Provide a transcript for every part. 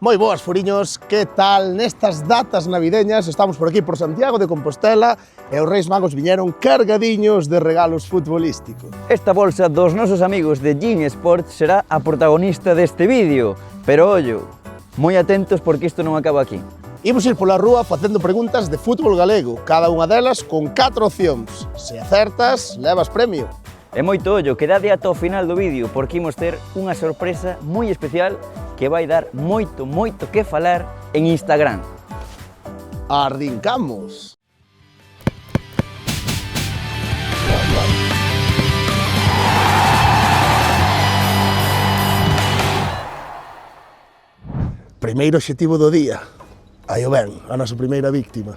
Moi boas, furiños, que tal? Nestas datas navideñas estamos por aquí por Santiago de Compostela e os Reis Magos viñeron cargadiños de regalos futbolísticos. Esta bolsa dos nosos amigos de Gin Sport será a protagonista deste vídeo. Pero ollo, moi atentos porque isto non acaba aquí. Imos ir pola rúa facendo preguntas de fútbol galego, cada unha delas con 4 opcións. Se acertas, levas premio. E moito ollo, quedade ata o final do vídeo porque imos ter unha sorpresa moi especial que vai dar moito que falar en Instagram. Arrincamos! Primeiro obxectivo do día. Aí o ven, a nosa primeira víctima.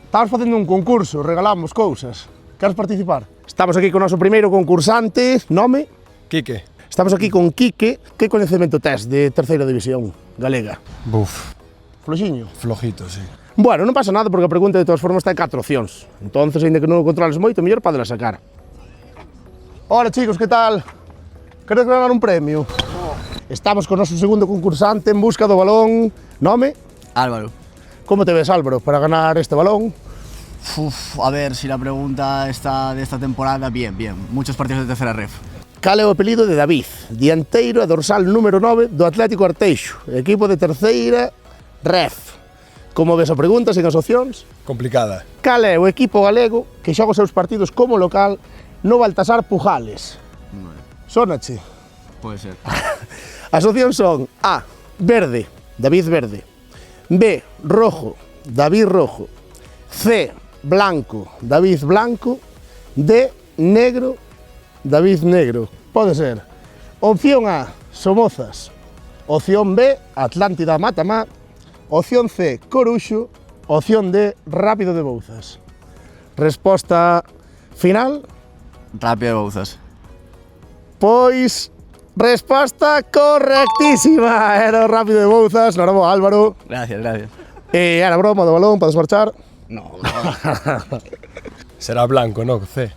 Estamos facendo un concurso, regalamos cousas. Queres participar? Estamos aquí con o noso primeiro concursante, nome? Quique. Estamos aquí con Quique. Que coñecemento tes de terceira división galega? Buf, Floxiño? flojito, sí. Bueno, non pasa nada porque a pregunta de todas formas ten 4 opcións. Entonces, ainda que non o controles moito, mellor podela sacar. Hola chicos, que tal? Queres ganar un premio? Estamos con o noso segundo concursante en busca do balón. Nome? Álvaro. Como te ves, Álvaro, para ganar este balón? A ver, si la pregunta está de esta temporada, bien. Muchos partidos de tercera ref. Cal é o apelido de David, dianteiro e dorsal número 9 do Atlético Arteixo, equipo de terceira ref. Como ves a pregunta, sin as opcións? Complicada. Cal é o equipo galego que xoga os seus partidos como local no Baltasar Pujales? Sónache? Puede ser. As opcións son A, verde, David verde, B, rojo, David rojo, C, blanco, David blanco, D, negro, David negro. Pode ser. Opción A, Somozas. Opción B, Atlántida Matamá. Opción C, Coruxo. Opción D, Rápido de Bouzas. Resposta final? Rápido de Bouzas. Pois, resposta correctísima. Era o Rápido de Bouzas. Noraboa, Álvaro. Gracias. Era broma do balón, podes marchar. No. Será blanco, no? C.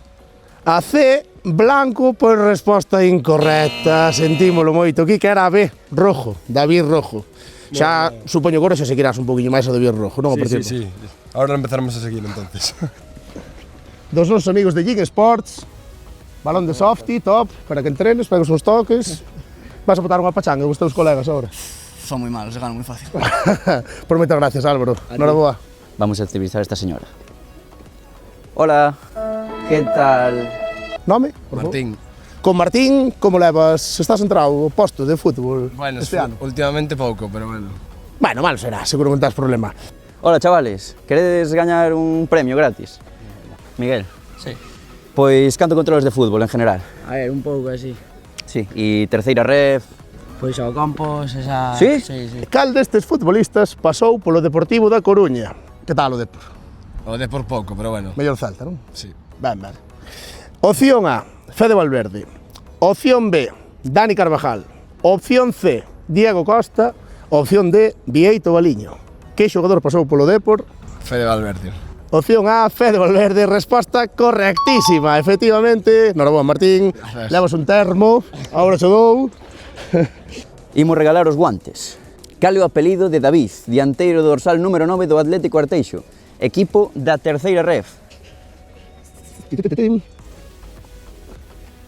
A C, blanco, pois resposta incorrecta. Sentímolo moito. Aquí que era a B, rojo, David rojo. Xa, supoño que agora xa seguirás un poquinho máis o David rojo, non? Sí. Ahora empezaremos a seguir, entonces. Dos nosos amigos de Gin Sports. Balón de softy, top, para que entrenes, pegues uns toques. Vas a botar unha pachanga, os teus colegas agora. Son muy malos, se ganan muy fácil. Por moitas gracias, Álvaro. Noraboa. Vamos a entrevistar a esta señora. Hola, que tal? Nome? Por favor. Martín. Con Martín, como levas? Estás entrado o posto de fútbol Bueno, este ano? últimamente pouco, pero bueno. Bueno, mal será, seguro que non tens problema. Hola chavales, queredes gañar un premio gratis? Miguel? Sí. Pois canto controles de fútbol en general? A ver, un pouco así. Sí, e terceira ref? Pois ao Campos, esa... Sí? Sí. Cal destes futbolistas pasou polo Deportivo da Coruña? Que tal o Depor? O de por pouco, pero bueno. Mellor Celta, non? Sí. Ben. Opción A, Fede Valverde. Opción B, Dani Carvajal. Opción C, Diego Costa. Opción D, Vieito Baliño. Que xogador pasou polo Depor? Fede Valverde. Opción A, Fede Valverde. Resposta correctísima, efectivamente. Noraboa, Martín. Gracias. Levas un termo. Agora cho dou. Imos regalar os guantes. Cal é o apelido de David, dianteiro dorsal número 9 do Atlético Arteixo, equipo da terceira ref?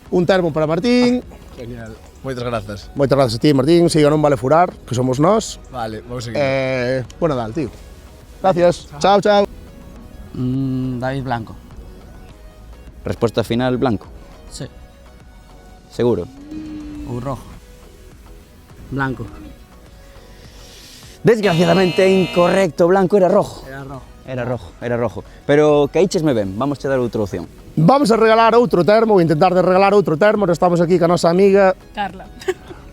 Un termo para Martín. Genial. Moitas grazas. Moitas gracias a ti, Martín. Siga, non vale furar, que somos nós. Vale, vamos a seguir. Buen Nadal, tío. Gracias. Chao. David Blanco. Resposta final, blanco. Sí. Seguro? O rojo. Blanco. Desgraciadamente incorrecto, blanco era rojo. Era rojo. Pero caíchesme ben, vamos a dar outra opción. Vamos a regalar outro termo, vou intentar de regalar outro termo. Estamos aquí ca nosa amiga Carla.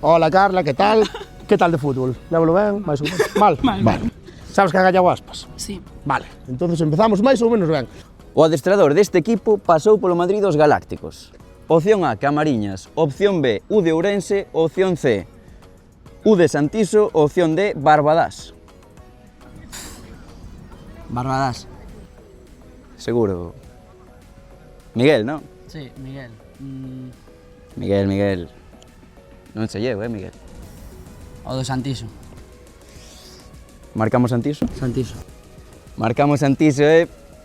Hola, Carla, que tal? Que tal de fútbol? Lévalo ben? Mais ou menos? Mal? Mal. Sabes que han gallado aspas? Sí. Vale, entonces empezamos máis ou menos ben. O adestrador deste equipo pasou polo Madrid dos Galácticos. Opción A, Camariñas. Opción B, U de Ourense. Opción C, U de Santiso. Opción D, Barbadás. Barbadas. Seguro. Miguel, non? Sí, Miguel. Miguel. Non se llevo, Miguel? O do Santiso. Marcamos Santiso? Santiso. Marcamos Santiso,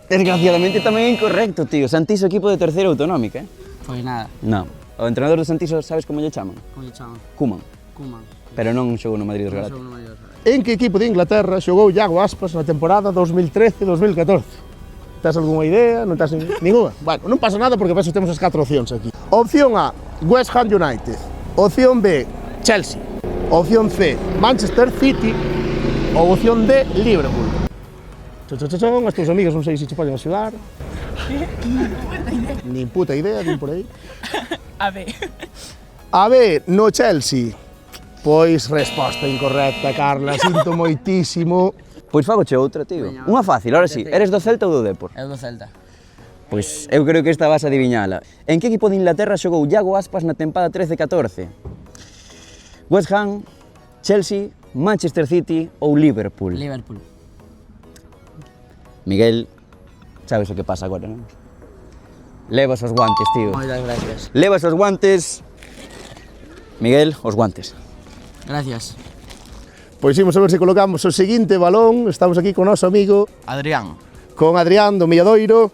desgraciadamente tamén é incorrecto, tío. Santiso, equipo de terceira autonómica, Pois nada. Non. O entrenador do Santiso, sabes como lle chaman? Como lle chaman? Koeman. Kuman. Pero non xogou no Madrid dos Non Galácticos. son no maior. En que equipo de Inglaterra xogou Iago Aspas na temporada 2013-2014? Tes algunha idea? Non tes ninguna? Bueno, non pasa nada porque para eso temos as 4 opcións aquí. Opción A, West Ham United. Opción B, Chelsea. Opción C, Manchester City. Ou opción D, Liverpool. Chon, as teus amigos non sei se che poden axudar. Nin puta idea, nin por aí. A ver. A ver, no Chelsea. Pois resposta incorrecta, Carla, sinto moitísimo. Pois fagoche outra, tío. Unha fácil, ahora sí. Eres do Celta ou do Depor? É o do Celta. Pois eu creo que esta vas a adiviñala. En que equipo de Inglaterra xogou Iago Aspas na tempada 13-14? West Ham, Chelsea, Manchester City ou Liverpool? Liverpool. Miguel, sabes o que pasa agora, non? Levas os guantes, tío. Moitas gracias. Levas os guantes. Miguel, os guantes. Gracias. Pois imos a ver se colocamos o seguinte balón. Estamos aquí con o noso amigo, Adrián. con Adrián do Milladoiro.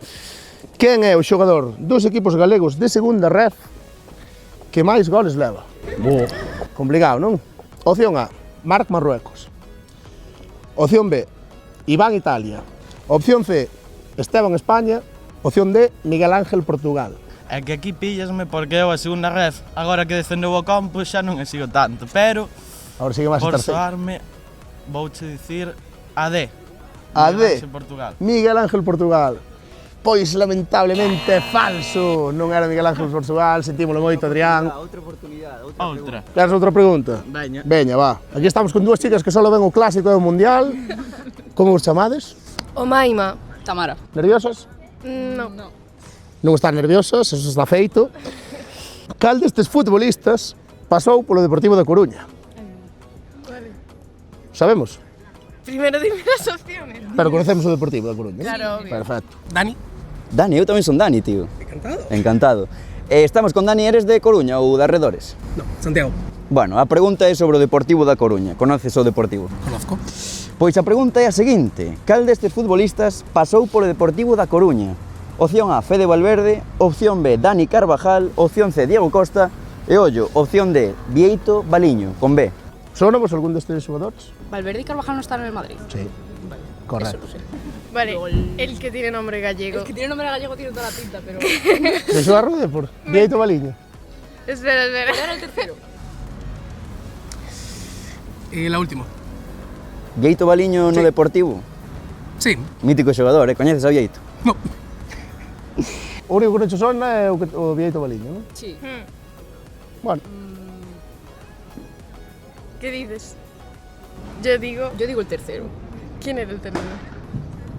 Quen é o xogador dos equipos galegos de segunda ref que máis goles leva? Complicado, non? Opción A, Marc Marruecos. Opción B, Iván Italia. Opción C, Esteban España. Opción D, Miguel Ángel Portugal. É que aquí píllasme porque eu a segunda ref, agora que descendeu ao campo xa non a sigo tanto, pero Ahora sigue máis a por terceira. soarme vouche dicir a D. A Miguel D. Ángel Portugal. Miguel Ángel Portugal. Pois lamentablemente falso. Non era Miguel Ángel Portugal, sentímolo moito, Adrián. Outra oportunidade, Outra. Queres outra pregunta? Veña. Veña, va. Aquí estamos con dúas chicas que só ven o clásico e o mundial. Como vos chamades? O Maima. Tamara. Nerviosas? No. Non están nerviosas, eso está feito. Cal destes futbolistas pasou polo Deportivo da Coruña? Vale. Sabemos, Primero dime las opciones. pero conocemos o Deportivo da Coruña. Claro, obvio. Perfecto. Dani? Dani, eu tamén son Dani, tío. Encantado. Encantado. Estamos con Dani, eres de Coruña ou de arredores? No, Santiago. Bueno, a pregunta é sobre o Deportivo da Coruña. Conoces o Deportivo? Conozco. Pois a pregunta é a seguinte. Cal destes futbolistas pasou polo Deportivo da Coruña? Opción A, Fede Valverde. Opción B, Dani Carvajal. Opción C, Diego Costa. E ollo, opción D, Vieito Baliño, con B. Sonamos algún destes xogadores? Valverde y Carvajal no están en el Madrid. Sí. Correcto. Vale, el que tiene nombre gallego. El que tiene nombre gallego tiene toda la pinta, pero... De xogar de por Vieito Baliño. Espera, espera. ¿Cuál era el tercero? Y la última. Vieito Baliño no Deportivo. Sí. Mítico xogador, coñeces a Vieito? No. O único que non che sona é o Vieito Baliño, non? Sí. Bueno, ¿Qué dices? Yo digo... Yo digo el tercero. ¿Quién era el tercero?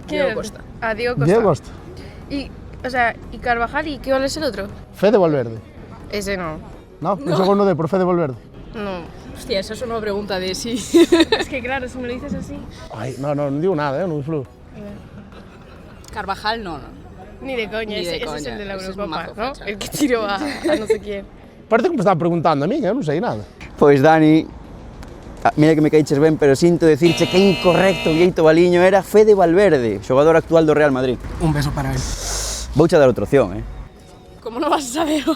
Diego era el Costa. Ah, Diego Costa. Diego Costa. Y, o sea, ¿y Carvajal? ¿Y qué gol es el otro? Fede Valverde. Ese no. No, non xogou no Depor, Fede Valverde. No. Hostia, esa es una pregunta de sí. Es que claro, si me lo dices así... Ai, non digo nada, non influo. Carvajal no, no. Ni de coña, Ni de ese es coña, el de la ese es Eurocopa, mazo ¿no? facha. El que tiró a no sé quién. Parece que me estaba preguntando a mí, non sei nada. Pois Dani, mira que me caíches ben, pero sinto decirche que incorrecto Vieito Baliño era Fede Valverde, xogador actual do Real Madrid. Un beso para él. Vouche dar outra opción, ¿Cómo no vas a saberlo?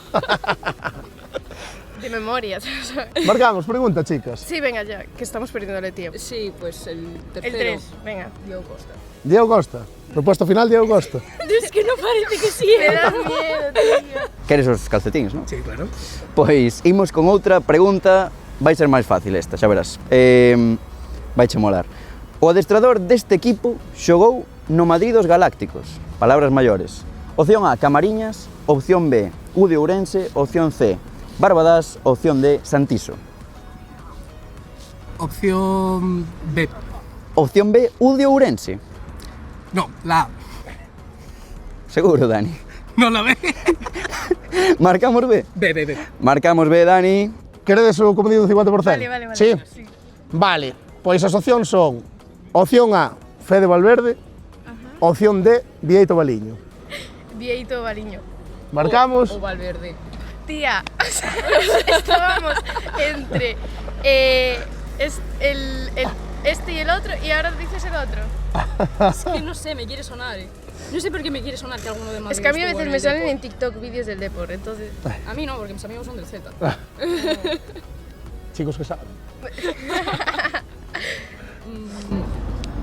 De memoria, ¿sabes? Marcamos, pregunta, chicas. Sí, venga ya, que estamos perdiéndole tiempo. Sí, pues el El tercero. 3, venga. Diego Costa. Diego Costa. Propuesta final, Diego Costa. Es que no parece que sí. Me das miedo, tío. Queres os calcetines, non? Sí, claro. Pois imos con outra pregunta, vai ser máis fácil esta, xa verás. Vaiche molar. O adestrador deste equipo xogou no Madrid dos Galácticos. Palabras maiores. Opción A, Camariñas. Opción B, U de Ourense. Opción C, Barbadás. Opción D, Santiso. Opción B. Opción B, U de Ourense. No, la A. Seguro, Dani. No la B. Marcamos B. B. Marcamos B, Dani. Queredes o comedido 50%? Vale. Sí? Sí. Vale, pois as opcións son opción A, Fede Valverde. Opción D, Vieito Baliño. Vieito Baliño. Marcamos. O Valverde. Tía, o sea, estábamos entre es este y el otro y ahora dices el otro. Es que no sé, me quiere sonar. No sé por qué me quiere sonar que alguno de Madrid Es que a mí a estuvo veces en me el salen Depor. en TikTok vídeos del Depor, entonces... A mí no, porque mis amigos son del Z. Chicos que saben.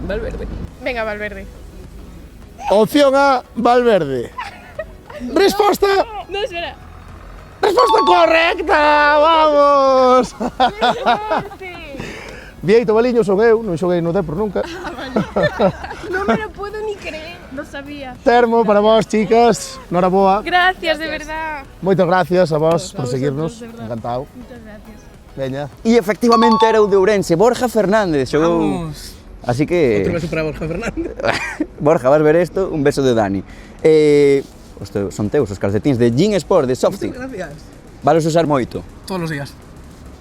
Valverde. Venga, Valverde. Opción A, Valverde. Resposta... No, espera. Resposta correcta, vamos! Vieito Baliño son eu, non xoguei no Depor nunca. No me lo puedo ni creer, no sabía. Termo para vos, chicas. Noraboa. Gracias, de verdad. Moitas gracias a vos por seguirnos. Encantado. Muchas gracias. Veña. E efectivamente era o de Ourense, Borja Fernández, xogou... Vamos. Así que... Otro beso para Borja Fernández. Borja, vas ver isto, un beso de Dani. Son teus os calcetins de Gin Sport, de Softy. Gracias. Valos usar moito? Todos los días.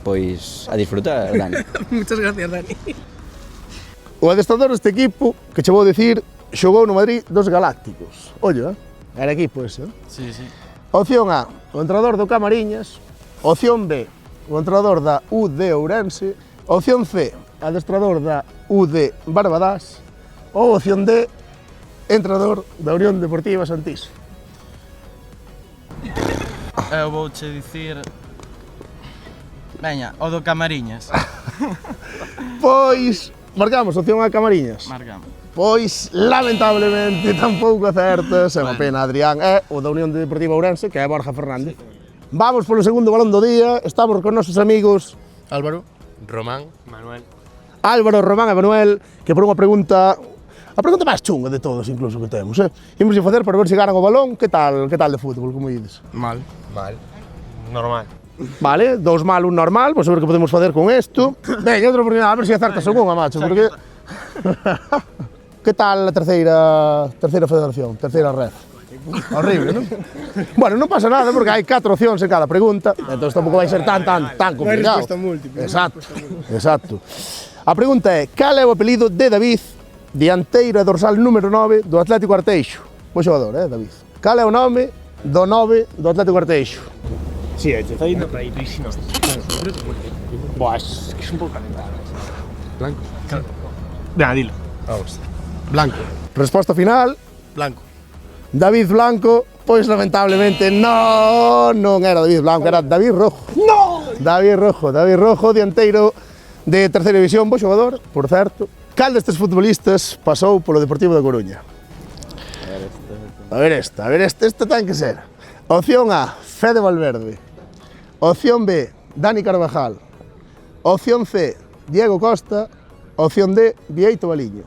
Pois a disfrutar, Dani. Muchas gracias, Dani. O adestrador deste equipo, que che vou dicir, xogou no Madrid dos Galácticos. Ollo, era equipo ese, Sí, sí. Opción A, o entrenador do Camariñas. Opción B, o entrenador da UD Ourense. Opción C, adestrador da UD Barbadás. Ou opción D, entrenador da Unión Deportiva Santís. Eu vouche dicir... Veña, o do Camariñas. Pois, marcamos opción A Camariñas. Marcamos. Pois, lamentablemente, tampouco acertas. É unha pena, Adrián. É o da Unión Deportiva Ourense, que é Borja Fernández. Vamos polo segundo balón do día. Estamos con nosos amigos Álvaro, Román, Manuel. Álvaro, Román e Manuel, que por unha pregunta... A pregunta máis chunga de todos, incluso, que temos, Imos a facer para ver se ganan o balón. Que tal de fútbol, como dices? Mal. Mal. Normal. Vale, 2 mal, 1 normal. Vamos a ver que podemos facer con isto. Venga, outra oportunidade, a ver se acertas unha, macho, porque... Que tal a terceira federación, terceira ref? Horrible, non? Bueno, non pasa nada porque hai 4 opcións en cada pregunta, entón tampouco vai ser tan complicado. resposta múltiple. Exacto. A pregunta é, cal é o apelido de David, dianteiro e dorsal número 9 do Atlético Arteixo? Bo xogador, David. Cal é o nome do 9 do Atlético Arteixo? Sí, te está yendo para ahí, si no. Buah, es que es un poco calentado. Blanco. Venga, dilo. Vamos. Blanco. Resposta final, Blanco. David Blanco. Pois lamentablemente non era David Blanco, era David Rojo. David Rojo, dianteiro de terceira división, bo xogador, por certo. Cal destes futbolistas pasou polo Deportivo da Coruña? A ver esta ten que ser. Opción A, Fede Valverde. Opción B, Dani Carvajal. Opción C, Diego Costa. Opción D, Vieito Baliño.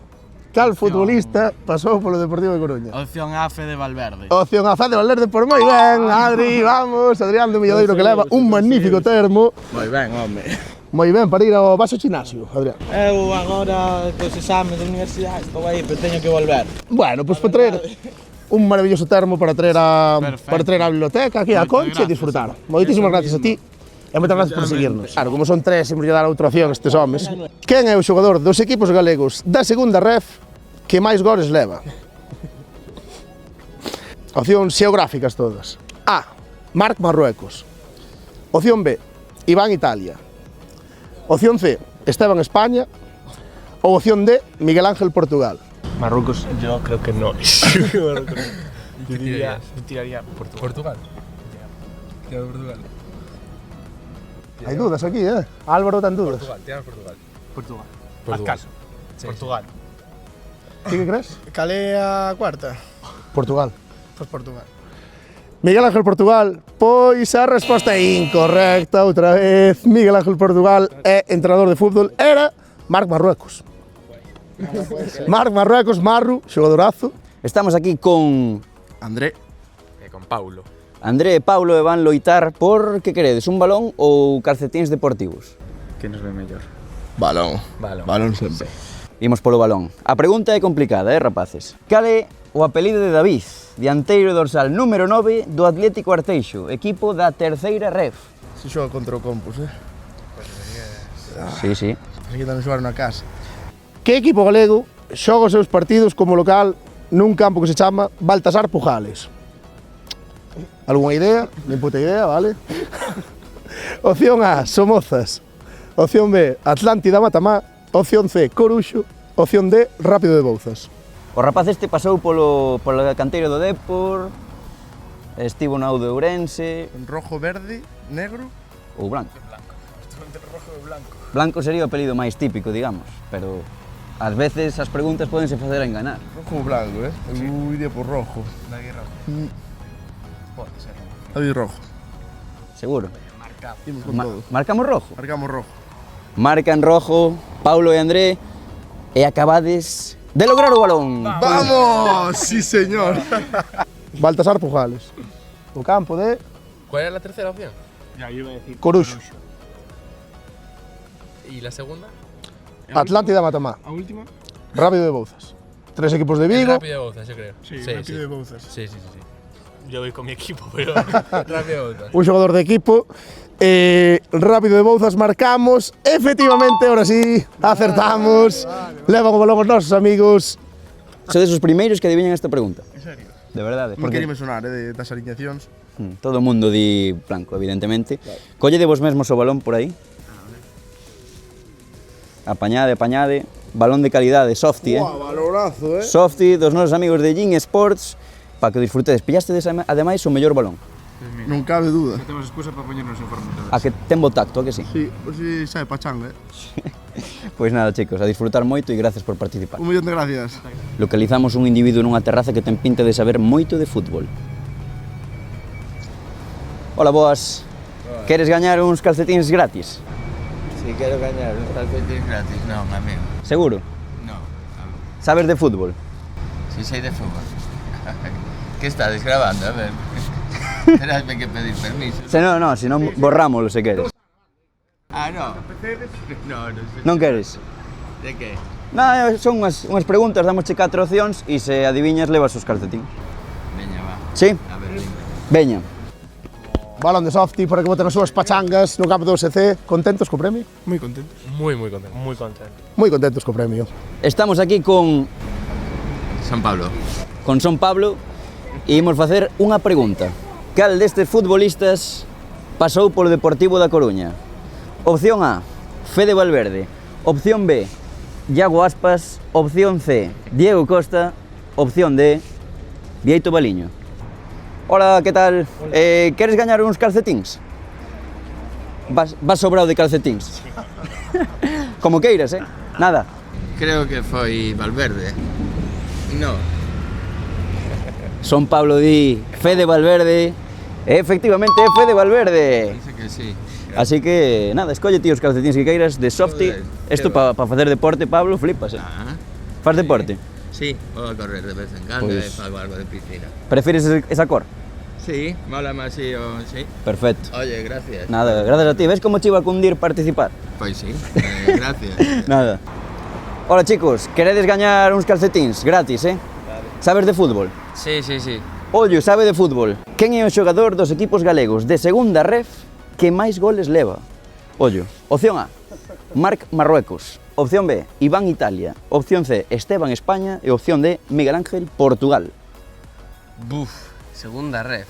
Cal futbolista pasou polo Deportivo de Coruña? Opción A, Fede Valverde. Opción A, Fede Valverde, por moi ben, Adri, vamos. Adrián do Milladoiro que leva un magnífico termo. Moi ben, home. Moi ben, para ir ao vaso gimnasio, Adrián. Eu agora, cos exames da universidade, estou aí, pero teño que volver. Bueno, pois para traer un maravilloso termo para traer a biblioteca aquí a Moitas Concha e gracias. disfrutar. Moitísimas gracias a ti e moitas gracias por seguirnos. Claro, como son 3, imos dar outra opción a estes homes. Quen é o xogador dos equipos galegos da segunda ref que máis goles leva? Opcións xeográficas todas. A, Marc Marruecos. Opción B, Iván Italia. Opción C, Esteban España. Ou opción D, Miguel Ángel Portugal. Marruecos, yo creo que no. Yo tiraría Portugal. Portugal. Tira Portugal. Hai dudas aquí, Álvaro ten dudas. Tira Portugal. Portugal. Haz caso. Portugal. Ti que crees? Cal é a cuarta? Portugal. Pois Portugal. Miguel Ángel Portugal, pois a resposta é incorrecta outra vez. Miguel Ángel Portugal é entrenador de fútbol, era Marc Marruecos. Marc Marruecos, Marru, xogadorazo. Estamos aquí con André. Con Paulo. André e Paulo e van loitar por, que queredes, un balón ou calcetíns deportivos? Que nos ve mellor? Balón. Balón. Balón sempre. Imos polo balón. A pregunta é complicada, rapaces? Cal é o apelido de David, dianteiro e dorsal número 9 do Atlético Arteixo, equipo da terceira ref? Se xoga contra o Compos, Sí, sí. Aquí tamén xogar na casa. Que equipo galego xoga os seus partidos como local nun campo que se chama Baltasar Pujales? Algúna idea? Nin puta idea, vale? Opción A, Somozas. Opción B, Atlántida Matamá. opción C, Coruxo, opción D, Rápido de Bouzas. O rapaz este pasou pola canteira do Dépor, estivo na U de Ourense, Rojo, verde, negro. ou blanco. Blanco sería o apelido máis típico, digamos, pero ás veces as preguntas podense facer a enganar. Rojo ou blanco, eh? Eu iría por rojo. David rojo. Seguro. Imos con todo. Marcamos rojo. Marcamos rojo. Marcan rojo, Paulo e André, e acabades de lograr o balón. ¡Vamos! ¡Sí, señor! Baltasar Pujales. O campo de ¿Cuál era la tercera opción? Ya, yo iba a decir Coruxo. ¿Y la segunda? Atlántida Matamá. ¿A última? Rápido de Bouzas. 3 equipos de El Vigo. Rápido de Bouzas, yo creo. Sí, Rápido de Bouzas. Sí. Yo voy con mi equipo, pero Rápido de Bouzas. Un xogador de equipo. Rápido de Bouzas marcamos. Efectivamente, ahora sí, acertamos. Levan o balón os nosos amigos. Sodes os primeiros que adiviñan esta pregunta. En serio? De verdade, Non porque quería me sonar, das alineacións. todo o mundo di blanco, evidentemente. Collede vos mesmos o balón por aí. Apañade, balón de calidade, softy, Valorazo, Softy dos nosos amigos de Jing Sports, para que o disfrutedes. Pillastedes ademais o mellor balón. Non cabe duda. Temos excusa para poñernos en forma. A que ten bo tacto, a que sí? Sí, pois si sabe pachanga, Pois nada, chicos, a disfrutar moito e gracias por participar. Un millón de gracias. Localizamos un individuo nunha terraza que ten pinta de saber moito de fútbol. Hola, boas. Queres gañar uns calcetins gratis? Si quiero ganar un calcetín gratis, no, amigo. Seguro? No, Sabes de fútbol? si soy de fútbol. ¿Qué estás grabando? A ver. Tendrásme que pedir permiso. Se non borrámoslo se queres. Ah, no. No, no sé. Non queres? ¿De qué? Nada, son unhas preguntas, damosche 4 opcións e se adiviñas levas os calcetín. Veña, va. Sí? A ver, dime. Veña. Balón de Softy para que boten as súas pachangas no campo do USC. Contentos co premio? Muy contentos. Muy contento. Muy contentos. Moi contentos co premio. Estamos aquí con San Pablo. Son Pablo e imos facer unha pregunta. Cal destes futbolistas pasou polo Deportivo da Coruña? Opción A, Fede Valverde. Opción B, Iago Aspas. Opción C, Diego Costa. Opción D, Bieito Baliño. Hola, que tal? Queres gañar uns calcetins? Vas sobrado de calcetins? Como queiras, Nada. Creo que foi Valverde. No. Son Pablo di Fede Valverde. Efectivamente, é Fede Valverde. Dice que sí. Así que, nada, escolle ti os calcetins que queiras de Softy. Joder, Esto qué para facer deporte, Pablo, flipas, Ah, Faz deporte? sí, voy a correr de vez en cuando Pues- y fago algo de piscina. Prefires esa cor? Sí, mola más sí o sí. Perfecto. Oye, gracias. Nada, gracias a ti. ¿Ves cómo te iba a cundir participar? Pues sí, gracias. Nada. Hola chicos, queredes gañar uns calcetins gratis, Sabes de fútbol? Sí. Ollo, sabe de fútbol. Quen é o xogador dos equipos galegos de segunda ref que máis goles leva? Ollo, opción A, Marc Marruecos. Opción B, Iván Italia. Opción C, Esteban España. E opción D, Miguel Ángel Portugal. Buf, segunda ref.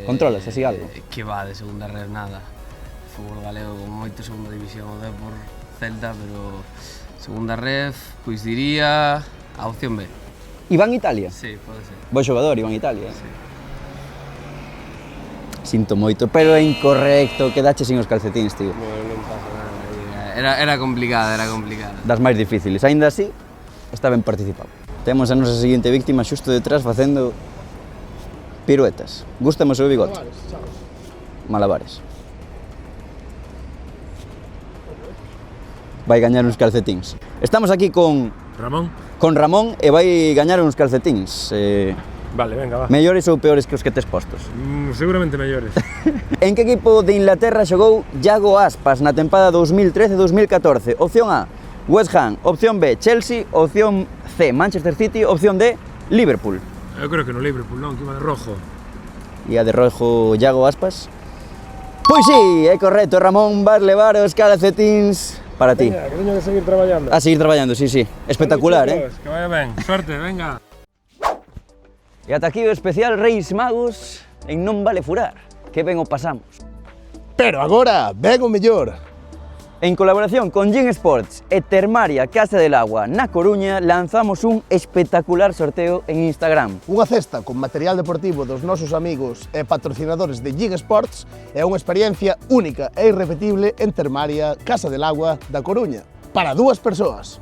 Controlas así algo? Que va de segunda ref nada. Fútbol galego con moito segunda división o Depor, Celta, pero segunda ref, pois diría a opción B. Iván Italia. Sí, pode ser. Bo xogador, Iván Italia. Sinto moito, pero é incorrecto. Quedache sin os calcetins, tío. Non pasa nada. Era complicada. Das máis difíciles. Aínda así, está ben participado. Temos a nosa seguinte víctima xusto detrás facendo piruetas. Gústame o seu bigote. Malabares. Vai gañar uns calcetins. Estamos aquí con Ramón e vai gañar uns calcetins. Vale, venga, va. Mellores ou peores que os que tes postos? Seguramente mellores. En que equipo de Inglaterra xogou Iago Aspas na tempada 2013-2014? Opción A, West Ham. Opción B, Chelsea. Opción C, Manchester City. Opción D, Liverpool. Eu creo que no Liverpool, non, que iba de rojo. E a de rojo Iago Aspas? Pois sí, é correcto, Ramón, vas levar os calcetins para ti. Venga, que teño que seguir traballando. A seguir traballando, sí. Espectacular, Chicos, que vaya ben. Suerte, venga. E ata aquí o especial Reis Magos en Non Vale Furar. Que ben o pasamos. Pero agora, ven o mellor. En colaboración con Gin Sports e Termaria Casa del Agua na Coruña lanzamos un espectacular sorteo en Instagram. Unha cesta con material deportivo dos nosos amigos e patrocinadores de Gin Sports é unha experiencia única e irrepetible en Termaria Casa del Agua da Coruña. Para 2 persoas.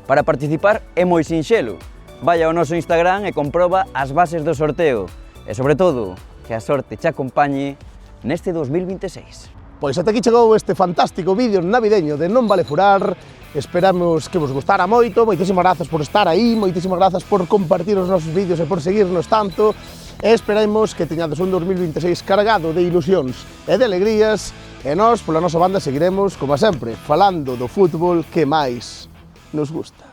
Para participar é moi sinxelo. Vai ao noso Instagram e comproba as bases do sorteo. E, sobre todo, que a sorte te acompañe neste 2026. Pois ata aquí chegou este fantástico vídeo navideño de Non Vale Furar. Esperamos que vos gustara moito, moitísimas grazas por estar aí, moitísimas grazas por compartir os nosos vídeos e por seguirnos tanto. E esperemos que teñades un 2026 cargado de ilusións e de alegrías. E nós, pola nosa banda, seguiremos, como sempre, falando do fútbol que máis nos gusta.